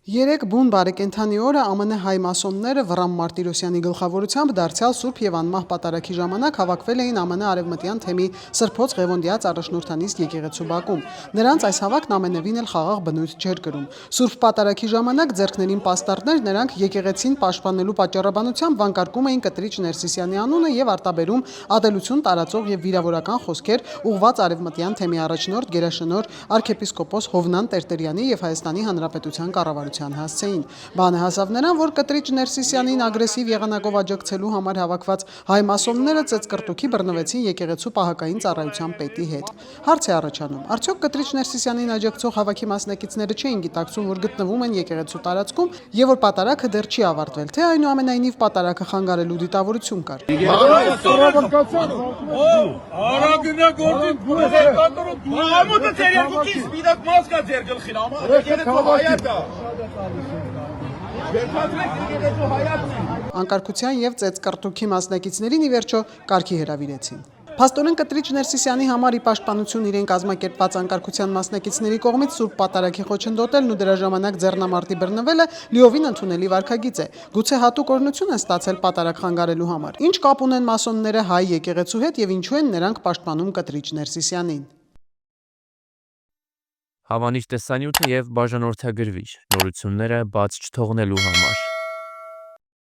Երեք բուն բարեկենդանի օրը ԱՄՆ հայ մասոնները Վռամ Մարտիրոսյանի գլխավորությամբ դարձյալ Սուրբ եւ անմահ պատարագի ժամանակ հավաքվել էին ԱՄՆ արևմտյան թեմի Սրբոց Ղևոնդիաց առաջնորդանիստ եկեղեցու բակում։ Նրանց այս հավաքն ամենևին էլ խաղաղ բնույթ չէր կրում։ Սուրբ պատարագի ժամանակ ձեռքներին պաստառներ նրանք եկեղեցին պաշտպանելու պատճառաբանությամբ վանկարկում էին Կտրիչ Ներսիսյանի անունը եւ արտաբերում ատելություն տարածող եւ վիրավորական խոսքեր ուղղված արևմտյան թեմի առաջնորդ գերաշնորհ arczepiskopos Հովնան Տերտերյանի եւ Հայաստանի Հանրապետության կառավարության հասցեին։ Բանը հասավ նրան, որ Կտրիչ Ներսիսյանին ագրեսիվ եղանակով աջակցելու համար հավաքված հայ մասոնները ծեծկռտուքի բռնվեցին եկեղեցու պահակային ծառայության պետի հետ։ Հարց է առաջանում. արդյոք Կտրիչ Ներսիսյանին աջակցող հավաքի մասնակիցները չէին գիտակցում, որ գտնվում են եկեղեցու տարածքում եւ որ պատարագը դեռ չի ավարտվել, թե այնուամենայնիվ պատարագը խանգարելու դիտավորություն կար։ Անկարգության եւ ծեծկռտուքի մասնակիցներին ի վերջո կարգի հրավիրեցին։ Փաստորեն Կտրիչ Ներսիսյանի համար ի պաշտպանություն իրեն կազմակերպված անկարգության մասնակիցների կողմից Սուրբ պատարագի խոչընդոտելն ու դրա ժամանակ ձեռնամարտի բռնվելը լիովին ընդունելի վարքագիծ է։ Գուցե հատուկ օրհնություն են ստացել պատարագ խանգարելու համար։ Ինչ կապ ունեն մասոնները հայ եկեղեցու հետ եւ ինչու են նրանք պաշտպանում Կտրիչ Ներսիսյանին։ Հավանիչ տեսանյութը եւ բաժանորդագրվիչ նորությունները բաց չթողնելու համար։